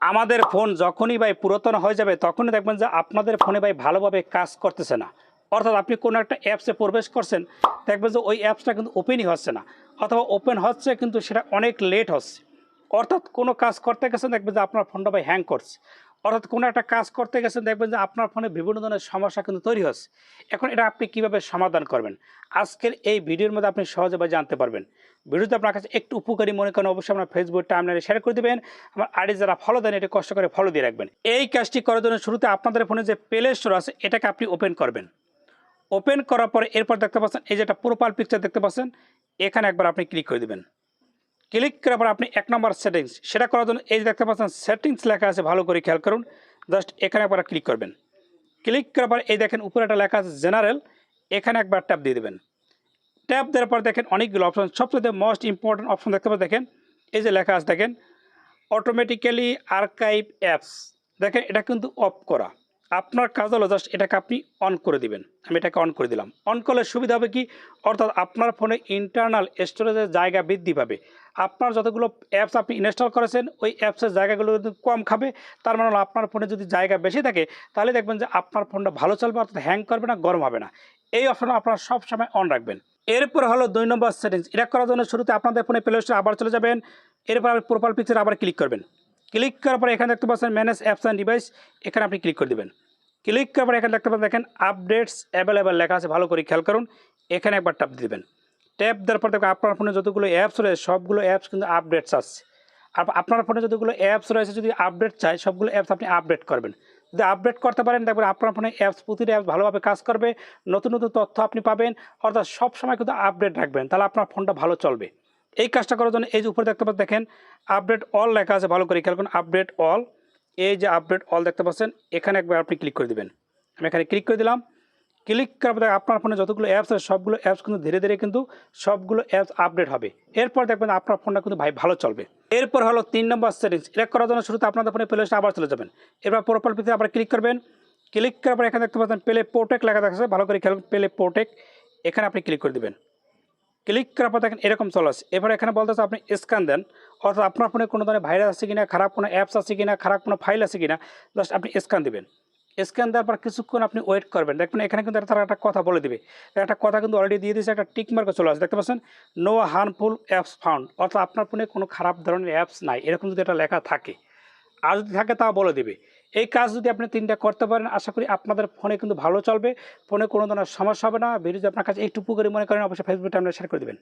আমাদের ফোন যখনই ভাই পুরাতন হয়ে যাবে তখনই দেখবেন যে আপনাদের ফোনে ভাই ভালোভাবে কাজ করতেছে না। অর্থাৎ আপনি কোনো একটা অ্যাপসে প্রবেশ করছেন, দেখবেন যে ওই অ্যাপসটা কিন্তু ওপেনই হচ্ছে না, অথবা ওপেন হচ্ছে কিন্তু সেটা অনেক লেট হচ্ছে। অর্থাৎ কোনো কাজ করতে গেছেন দেখবেন যে আপনার ফোনটা ভাই হ্যাং করছে। অর্থাৎ কোনো একটা কাজ করতে গেছেন দেখবেন যে আপনার ফোনে বিভিন্ন ধরনের সমস্যা কিন্তু তৈরি হচ্ছে। এখন এটা আপনি কীভাবে সমাধান করবেন, আজকের এই ভিডিওর মধ্যে আপনি সহজে ভাই জানতে পারবেন। ভিডিওতে আপনার কাছে একটু উপকারী মনে করেন অবশ্যই আপনার ফেসবুক টাইমলাইনে শেয়ার করে দেবেন। আমার আইডি যারা ফলো দেন এটা কষ্ট করে ফলো দিয়ে রাখবেন। এই কাজটি করার জন্য শুরুতে আপনাদের ফোনে যে প্লে স্টোর আছে এটাকে আপনি ওপেন করবেন। ওপেন করার পরে এরপর দেখতে পাচ্ছেন এই যে একটা প্রোফাইল পিকচার দেখতে পাচ্ছেন, এখানে একবার আপনি ক্লিক করে দেবেন। ক্লিক করার পর আপনি 1 নম্বর সেটিংস, সেটা করার জন্য এই যে দেখতে পাচ্ছেন সেটিংস লেখা আছে, ভালো করে খেয়াল করুন। জাস্ট এখানে একবার ক্লিক করবেন। ক্লিক করার পর এই দেখেন উপরে একটা লেখা আছে জেনারেল, এখানে একবার ট্যাপ দিয়ে দেবেন। ট্যাপ দেওয়ার পর দেখেন অনেকগুলো অপশন, সবচেয়ে মোস্ট ইম্পর্টেন্ট অপশন দেখতে পাচ্ছেন, দেখেন এই যে লেখা আছে দেখেন অটোমেটিক্যালি আর্কাইভ অ্যাপস। দেখেন এটা কিন্তু অফ করা। আপনার কাজ হলো জাস্ট এটাকে আপনি অন করে দিবেন। আমি এটাকে অন করে দিলাম। অন করলে সুবিধা হবে কি, অর্থাৎ আপনার ফোনে ইন্টারনাল স্টোরেজের জায়গা বৃদ্ধি পাবে। আপনার যতগুলো অ্যাপস আপনি ইনস্টল করেছেন ওই অ্যাপসের জায়গাগুলো কিন্তু কম খাবে। তার মানে হলো আপনার ফোনে যদি জায়গা বেশি থাকে তাহলে দেখবেন যে আপনার ফোনটা ভালো চলবে, অর্থাৎ হ্যাং করবে না, গরম হবে না। এই অপশন আপনারা সবসময় অন রাখবেন। এরপর হলো 2 নম্বর সেটিংস, এটা করার জন্য শুরুতে আপনাদের ফোনে প্লে স্টোরে আবার চলে যাবেন। এরপর আপনি প্রোফাইল পিকচার আবার ক্লিক করবেন। ক্লিক করার পরে এখানে দেখতে পাচ্ছেন ম্যানেজ অ্যাপস অ্যান্ড ডিভাইস, এখানে আপনি ক্লিক করে দেবেন। ক্লিক করার পরে এখানে দেখতে পাচ্ছেন দেখেন আপডেটস অ্যাভেলেবেল লেখা আছে, ভালো করে খেয়াল করুন। এখানে একবার ট্যাপ দিবেন। ট্যাপ দেওয়ার পর দেখবেন আপনার ফোনে যতগুলো অ্যাপস রয়েছে সবগুলো অ্যাপস কিন্তু আপডেটস আসছে। আর আপনার ফোনে যতগুলো অ্যাপস রয়েছে যদি আপডেট চাই সবগুলো অ্যাপস আপনি আপডেট করবেন। যদি আপডেট করতে পারেন দেখবেন আপনার ফোনে অ্যাপস প্রতিটা অ্যাপস ভালোভাবে কাজ করবে, নতুন নতুন তথ্য আপনি পাবেন। অর্থাৎ সবসময় কিন্তু আপডেট রাখবেন, তাহলে আপনার ফোনটা ভালো চলবে। এই কাজটা করার জন্য এই যে উপরে দেখতে পাচ্ছেন দেখেন আপডেট অল লেখা আছে, ভালো করে খেয়াল করুন। আপডেট অল, এই যে আপডেট অল দেখতে পাচ্ছেন, এখানে একবার আপনি ক্লিক করে দেবেন। আমি এখানে ক্লিক করে দিলাম। ক্লিক করার পরে আপনার ফোনে যতগুলো অ্যাপস আছে সবগুলো অ্যাপস কিন্তু ধীরে ধীরে কিন্তু সবগুলো অ্যাপস আপডেট হবে। এরপর দেখবেন আপনার ফোনটা কিন্তু ভাই ভালো চলবে। এরপর হলো 3 নম্বর সেটিংস, এটা করার জন্য শুরুতে আপনাদের ফোনে প্লে স্টোরে আবার চলে যাবেন। এরপর প্রোফাইল পিকচারে আবার ক্লিক করবেন। ক্লিক করার পরে এখানে দেখতে পাচ্ছেন প্লে প্রোটেক্ট লেখা থাকছে, ভালো করে খেয়াল প্লে প্রোটেক্ট, এখানে আপনি ক্লিক করে দেবেন। ক্লিক করার পর দেখেন এরকম চলে আসে। এবার এখানে বলতেছে আপনি স্ক্যান দেন, অর্থাৎ আপনার ফোনে কোনো ধরনের ভাইরাস আছে কিনা, খারাপ কোনো অ্যাপস আছে কিনা, খারাপ কোনো ফাইল আছে কিনা, জাস্ট আপনি স্ক্যান দেবেন। স্ক্যান দেওয়ার পর কিছুক্ষণ আপনি ওয়েট করবেন। দেখবেন এখানে কিন্তু তারা একটা কথা বলে দিবে, একটা কথা কিন্তু অলরেডি দিয়ে দিয়েছে, একটা টিক মার্কও চলে আসে, দেখতে পাচ্ছেন নো হার্মফুল অ্যাপস ফাউন্ড, অর্থাৎ আপনার ফোনে কোনো খারাপ ধরনের অ্যাপস নাই, এরকম যদি একটা লেখা থাকে, আর যদি থাকে তাও বলে দিবে। এই কাজ যদি আপনি 3টা করতে পারেন আশা করি আপনাদের ফোনে কিন্তু ভালো চলবে, ফোনে কোনো ধরনের সমস্যা হবে না। ভিডিও যদি আপনার কাছে একটু উপকারী মনে করেন অবশ্যই ফেসবুক টাইমলাইনে শেয়ার করে দেবেন।